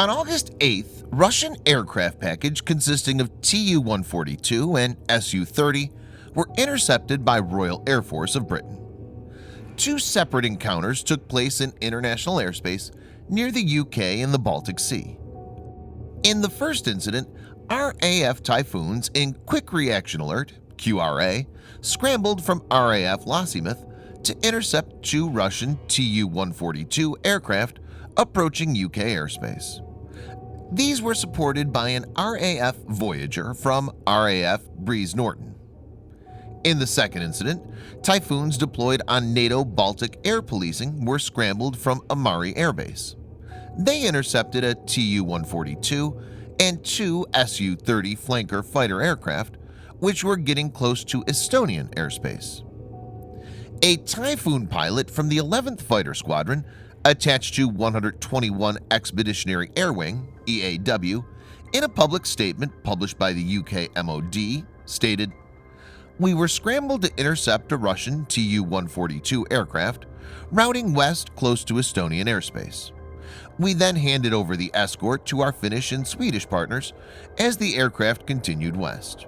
On August 8th, Russian aircraft package consisting of Tu-142 and Su-30 were intercepted by Royal Air Force of Britain. Two separate encounters took place in international airspace near the UK and the Baltic Sea. In the first incident, RAF Typhoons in Quick Reaction Alert (QRA) scrambled from RAF Lossiemouth to intercept two Russian Tu-142 aircraft approaching UK airspace. These were supported by an RAF Voyager from RAF Brize Norton. In the second incident, Typhoons deployed on NATO Baltic Air Policing were scrambled from Amari airbase. They intercepted a Tu-142 and two Su-30 flanker fighter aircraft, which were getting close to Estonian airspace. A Typhoon pilot from the 11th Fighter Squadron, attached to 121 Expeditionary Air Wing (EAW), in a public statement published by the UK MOD, stated, "We were scrambled to intercept a Russian Tu-142 aircraft routing west close to Estonian airspace. We then handed over the escort to our Finnish and Swedish partners as the aircraft continued west.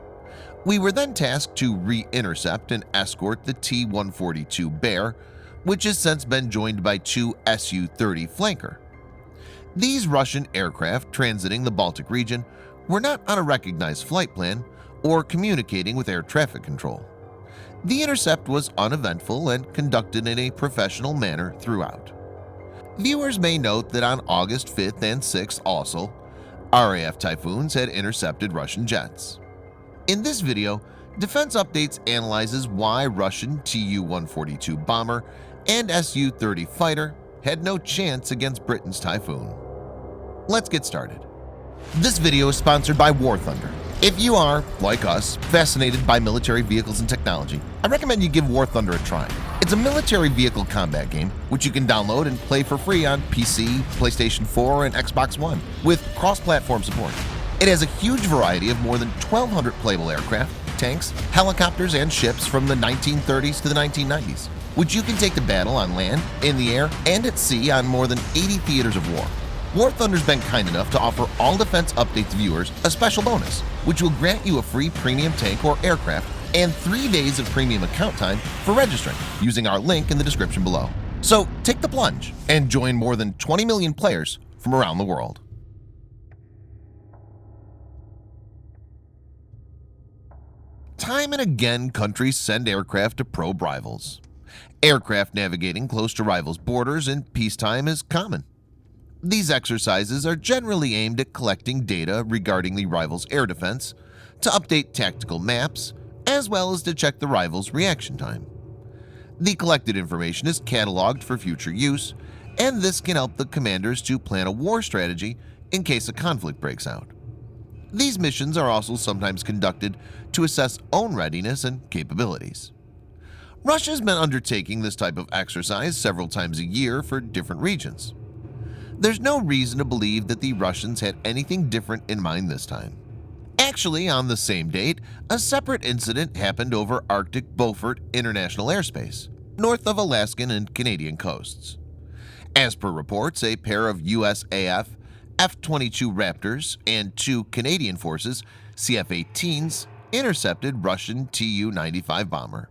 We were then tasked to re-intercept and escort the T-142 Bear, which has since been joined by two Su-30 flanker. These Russian aircraft transiting the Baltic region were not on a recognized flight plan or communicating with air traffic control. The intercept was uneventful and conducted in a professional manner throughout." Viewers may note that on August 5th and 6th also, RAF Typhoons had intercepted Russian jets. In this video, Defense Updates analyzes why Russian Tu-142 bomber and Su-30 fighter had no chance against Britain's Typhoon. Let's get started. This video is sponsored by War Thunder. If you are, like us, fascinated by military vehicles and technology, I recommend you give War Thunder a try. It's a military vehicle combat game which you can download and play for free on PC, PlayStation 4, and Xbox One with cross-platform support. It has a huge variety of more than 1,200 playable aircraft, tanks, helicopters, and ships from the 1930s to the 1990s, which you can take to battle on land, in the air, and at sea on more than 80 theaters of war. War Thunder's been kind enough to offer all Defense Updates viewers a special bonus, which will grant you a free premium tank or aircraft and 3 days of premium account time for registering using our link in the description below. So take the plunge and join more than 20 million players from around the world. Time and again, countries send aircraft to probe rivals. Aircraft navigating close to rivals' borders in peacetime is common. These exercises are generally aimed at collecting data regarding the rival's air defense, to update tactical maps, as well as to check the rival's reaction time. The collected information is cataloged for future use, and this can help the commanders to plan a war strategy in case a conflict breaks out. These missions are also sometimes conducted to assess own readiness and capabilities. Russia's been undertaking this type of exercise several times a year for different regions. There's no reason to believe that the Russians had anything different in mind this time. Actually, on the same date, a separate incident happened over Arctic Beaufort International Airspace, north of Alaskan and Canadian coasts. As per reports, a pair of USAF F-22 Raptors and two Canadian Forces CF-18s intercepted Russian Tu-95 bomber.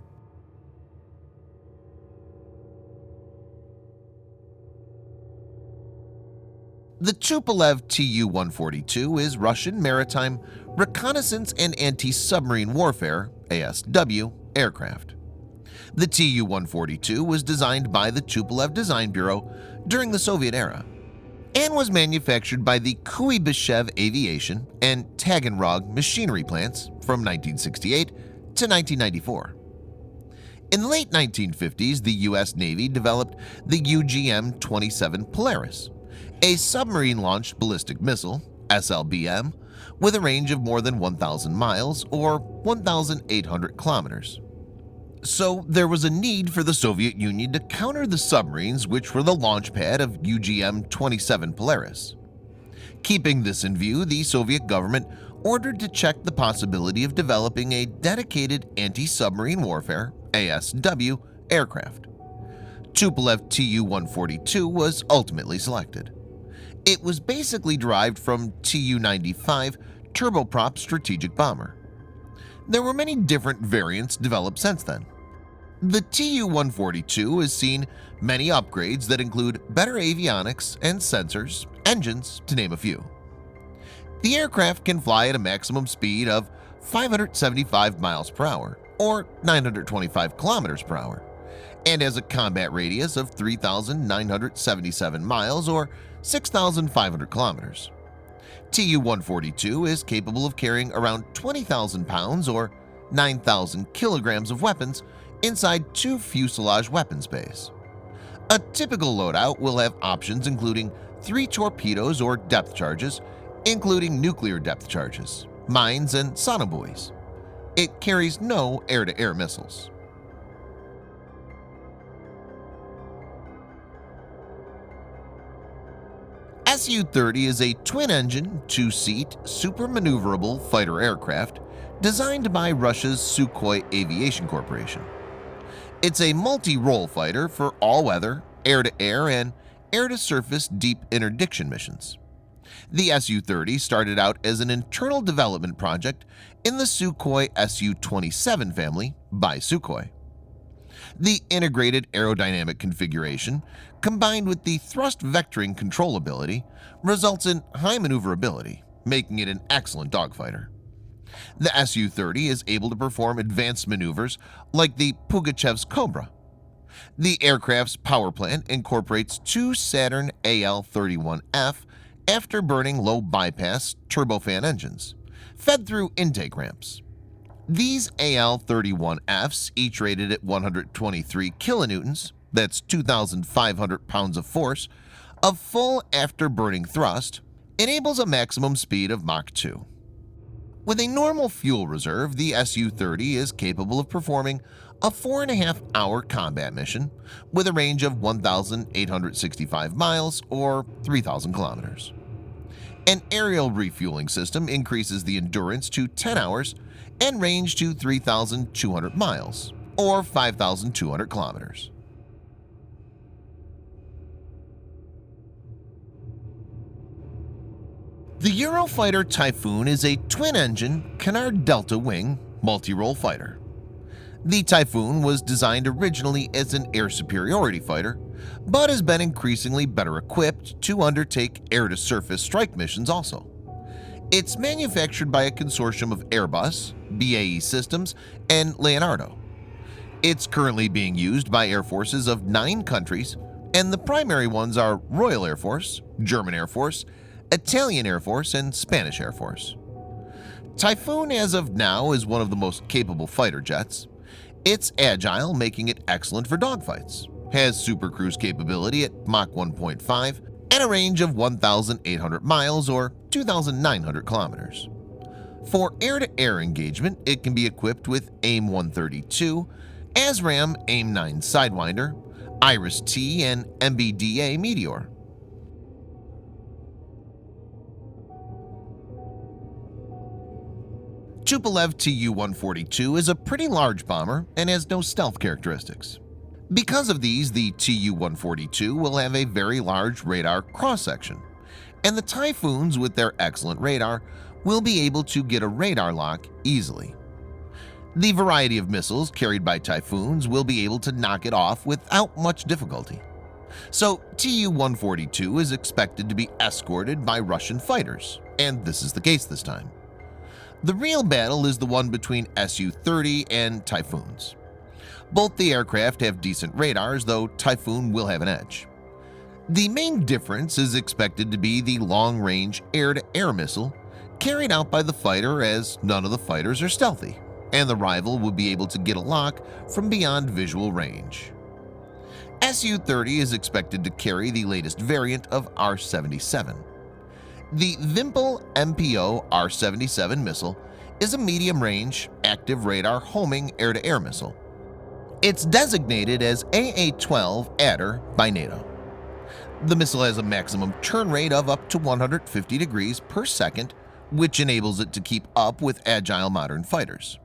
The Tupolev Tu-142 is Russian Maritime Reconnaissance and Anti-Submarine Warfare (ASW) aircraft. The Tu-142 was designed by the Tupolev Design Bureau during the Soviet era and was manufactured by the Kuibyshev Aviation and Taganrog machinery plants from 1968 to 1994. In the late 1950s, the U.S. Navy developed the UGM-27 Polaris, a submarine-launched ballistic missile (SLBM) with a range of more than 1,000 miles or 1,800 kilometers. So there was a need for the Soviet Union to counter the submarines which were the launch pad of UGM-27 Polaris. Keeping this in view, the Soviet government ordered to check the possibility of developing a dedicated anti-submarine warfare (ASW) aircraft. Tupolev Tu-142 was ultimately selected. It was basically derived from Tu-95 turboprop strategic bomber. There were many different variants developed since then. The Tu-142 has seen many upgrades that include better avionics and sensors, engines, to name a few. The aircraft can fly at a maximum speed of 575 miles per hour or 925 kilometers per hour and has a combat radius of 3,977 miles or 6,500 kilometers. Tu-142 is capable of carrying around 20,000 pounds or 9,000 kilograms of weapons inside 2 fuselage weapons bays. A typical loadout will have options including 3 torpedoes or depth charges, including nuclear depth charges, mines, and sonobuoys. It carries no air-to-air missiles. Su-30 is a twin-engine, 2-seat, super-maneuverable fighter aircraft designed by Russia's SUKHOI Aviation Corporation. It's a multi-role fighter for all-weather, air-to-air, and air-to-surface deep interdiction missions. The Su-30 started out as an internal development project in the Sukhoi Su-27 family by Sukhoi. The integrated aerodynamic configuration, combined with the thrust vectoring controllability, results in high maneuverability, making it an excellent dogfighter. The Su-30 is able to perform advanced maneuvers like the Pugachev's Cobra. The aircraft's power plant incorporates 2 Saturn AL-31F afterburning low bypass turbofan engines, fed through intake ramps. These AL-31Fs, each rated at 123 kilonewtons, that's 2,500 pounds of force, of full afterburning thrust, enables a maximum speed of Mach 2. With a normal fuel reserve, the Su-30 is capable of performing a 4.5-hour combat mission with a range of 1,865 miles or 3,000 kilometers. An aerial refueling system increases the endurance to 10 hours and range to 3,200 miles or 5,200 kilometers. The Eurofighter Typhoon is a twin-engine Canard Delta wing multi-role fighter. The Typhoon was designed originally as an air superiority fighter, but has been increasingly better equipped to undertake air-to-surface strike missions also. It's manufactured by a consortium of Airbus, BAE Systems, and Leonardo. It's currently being used by air forces of 9 countries, and the primary ones are Royal Air Force, German Air Force, Italian Air Force, and Spanish Air Force. Typhoon as of now is one of the most capable fighter jets. It's agile, making it excellent for dogfights, has supercruise capability at Mach 1.5, and a range of 1,800 miles or 2,900 kilometers. For air-to-air engagement, it can be equipped with AIM-132, ASRAAM AIM-9 Sidewinder, Iris-T, and MBDA Meteor. Tupolev Tu-142 is a pretty large bomber and has no stealth characteristics. Because of these, the Tu-142 will have a very large radar cross-section, and the Typhoons with their excellent radar will be able to get a radar lock easily. The variety of missiles carried by Typhoons will be able to knock it off without much difficulty. So Tu-142 is expected to be escorted by Russian fighters, and this is the case this time. The real battle is the one between Su-30 and Typhoons. Both the aircraft have decent radars, though Typhoon will have an edge. The main difference is expected to be the long-range air-to-air missile carried out by the fighter, as none of the fighters are stealthy, and the rival will be able to get a lock from beyond visual range. Su-30 is expected to carry the latest variant of R-77. The Vimpel MPO R-77 missile is a medium-range, active radar homing air-to-air missile. It's designated as AA-12 Adder by NATO. The missile has a maximum turn rate of up to 150 degrees per second, which enables it to keep up with agile modern fighters.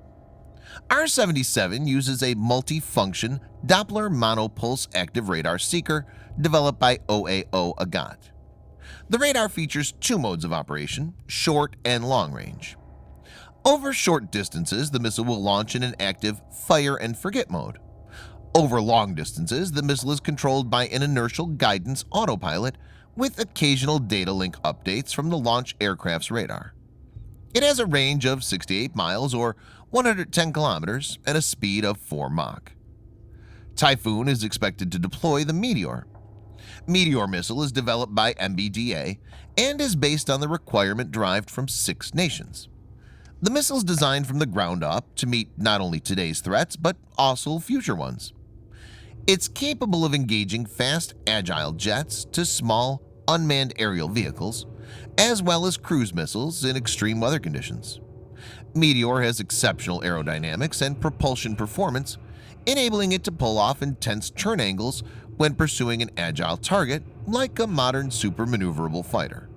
R-77 uses a multi-function Doppler monopulse active radar seeker developed by OAO Agat. The radar features two modes of operation, short and long range. Over short distances, the missile will launch in an active fire and forget mode. Over long distances, the missile is controlled by an inertial guidance autopilot with occasional data link updates from the launch aircraft's radar. It has a range of 68 miles or 110 kilometers and a speed of 4 Mach. Typhoon is expected to deploy the Meteor. Meteor missile is developed by MBDA and is based on the requirement derived from 6 nations. The missile is designed from the ground up to meet not only today's threats but also future ones. It's capable of engaging fast, agile jets to small, unmanned aerial vehicles, as well as cruise missiles in extreme weather conditions. Meteor has exceptional aerodynamics and propulsion performance, enabling it to pull off intense turn angles when pursuing an agile target like a modern super-maneuverable fighter.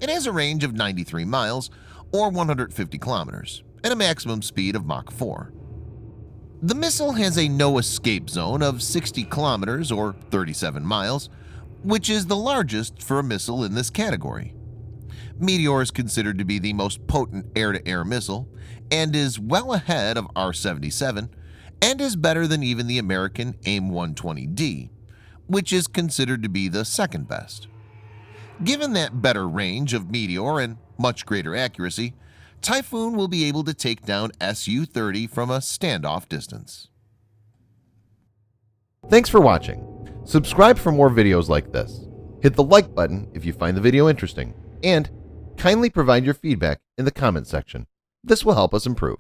It has a range of 93 miles or 150 kilometers and a maximum speed of Mach 4. The missile has a no-escape zone of 60 kilometers or 37 miles, which is the largest for a missile in this category. Meteor is considered to be the most potent air-to-air missile and is well ahead of R-77 and is better than even the American AIM-120D, which is considered to be the second best. Given that better range of Meteor and much greater accuracy, Typhoon will be able to take down Su-30 from a standoff distance. Thanks for watching. Subscribe for more videos like this. Hit the like button if you find the video interesting, and kindly provide your feedback in the comment section. This will help us improve.